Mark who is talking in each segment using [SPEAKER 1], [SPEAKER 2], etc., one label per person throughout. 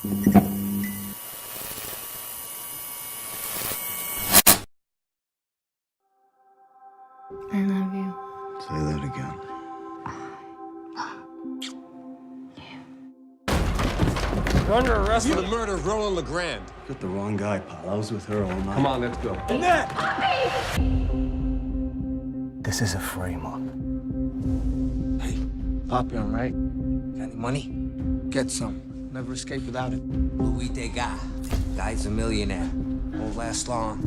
[SPEAKER 1] I love you.
[SPEAKER 2] Say that again.
[SPEAKER 3] You're under arrest for the murder of Roland LeGrand.
[SPEAKER 2] Got the wrong guy, pal. I was with her all night.
[SPEAKER 3] Come on, let's go.
[SPEAKER 2] This is a frame-up.
[SPEAKER 4] Hey, Papillon, right? Got any money? Get some. Never escape without it.
[SPEAKER 5] Louis Degas. Guy's a millionaire. Won't last long.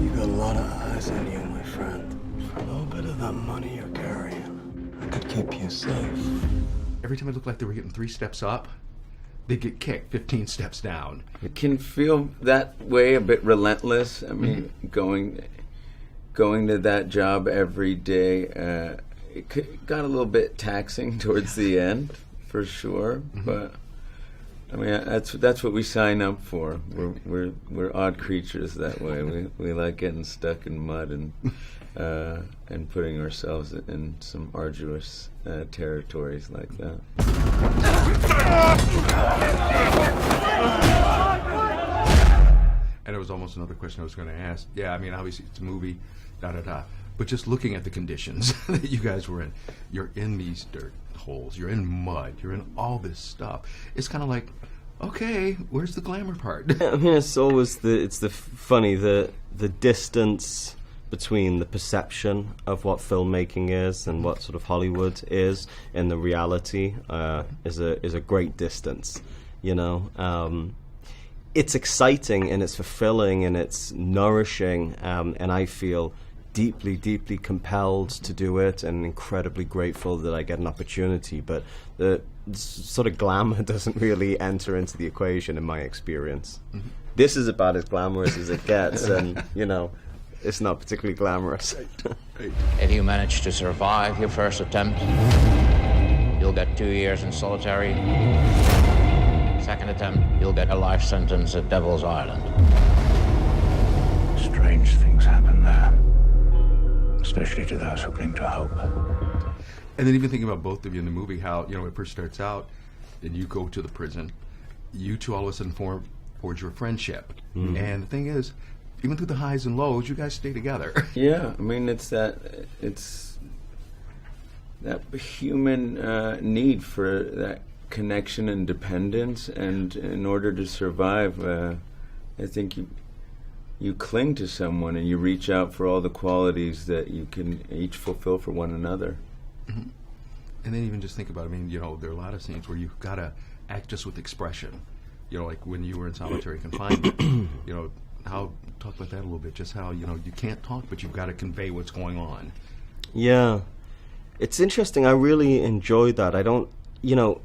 [SPEAKER 2] You got a lot of eyes on you, my friend. For a little bit of that money you're carrying, I could keep you safe.
[SPEAKER 6] Every time it looked like they were getting 3 steps up, they get kicked 15 steps down.
[SPEAKER 7] It can feel that way, a bit relentless. I mean, going to that job every day, got a little bit taxing towards the end, for sure. But I mean, that's what we sign up for. We're odd creatures that way. We like getting stuck in mud and putting ourselves in some arduous territories like that.
[SPEAKER 6] And it was almost another question I was going to ask. Yeah, I mean, obviously it's a movie, but just looking at the conditions that you guys were in, you're in these dirt holes, you're in mud, you're in all this stuff. It's kind of like, okay, where's the glamour part?
[SPEAKER 8] I mean, it's always the funny the distance between the perception of what filmmaking is and what sort of Hollywood is and the reality is a great distance, you know. It's exciting and it's fulfilling and it's nourishing, and I feel deeply, deeply compelled to do it and incredibly grateful that I get an opportunity. But the sort of glamour doesn't really enter into the equation in my experience. This is about as glamorous as it gets, and, you know, it's not particularly glamorous.
[SPEAKER 9] If you manage to survive your first attempt, you'll get 2 years in solitary. Second attempt, you'll get a life sentence at Devil's Island.
[SPEAKER 2] Strange things happen there. Especially to those who cling to hope.
[SPEAKER 6] And then even thinking about both of you in the movie, how, you know, it first starts out and you go to the prison, you two all of a sudden forge your friendship. And the thing is, even through the highs and lows, you guys stay together.
[SPEAKER 7] Yeah, I mean, it's that human need for that connection and dependence, and in order to survive, I think you cling to someone and you reach out for all the qualities that you can each fulfill for one another.
[SPEAKER 6] And then even just think about, I mean, you know, there are a lot of scenes where you've got to act just with expression. You know, like when you were in solitary confinement, you know, talk about that a little bit, just how, you know, you can't talk, but you've got to convey what's going on.
[SPEAKER 8] Yeah. It's interesting. I really enjoyed that. I don't, you know,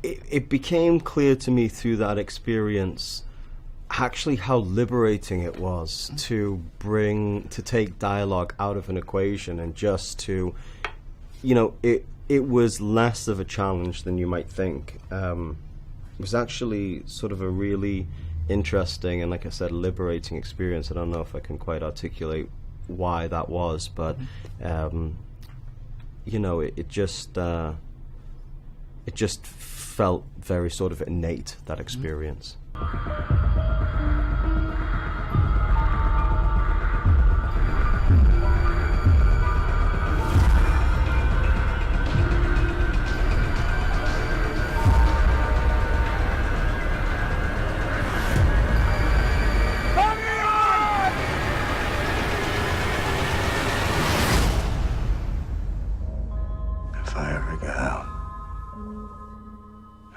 [SPEAKER 8] it became clear to me through that experience actually how liberating it was to take dialogue out of an equation and just to, you know, it was less of a challenge than you might think. It was actually sort of a really interesting and, like I said, liberating experience. I don't know if I can quite articulate why that was, but you know, it just felt very sort of innate, that experience.
[SPEAKER 2] If I ever get out,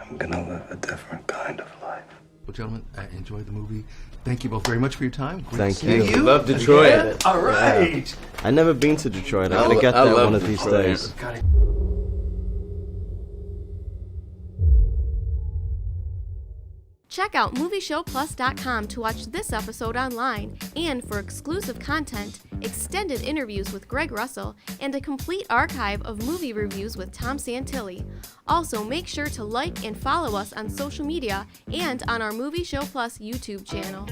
[SPEAKER 2] I'm gonna live a different kind of life.
[SPEAKER 6] Well, gentlemen, I enjoyed the movie. Thank you both very much for your time. Great
[SPEAKER 8] Thank
[SPEAKER 6] to see
[SPEAKER 8] you.
[SPEAKER 7] Love Detroit.
[SPEAKER 6] Yeah. All right.
[SPEAKER 8] I've never been to Detroit. I'm gonna get
[SPEAKER 7] I
[SPEAKER 8] there
[SPEAKER 7] love
[SPEAKER 8] one of these
[SPEAKER 7] Detroit.
[SPEAKER 8] days.
[SPEAKER 1] Check out MovieShowPlus.com to watch this episode online and for exclusive content, extended interviews with Greg Russell, and a complete archive of movie reviews with Tom Santilli. Also, make sure to like and follow us on social media and on our Movie Show Plus YouTube channel.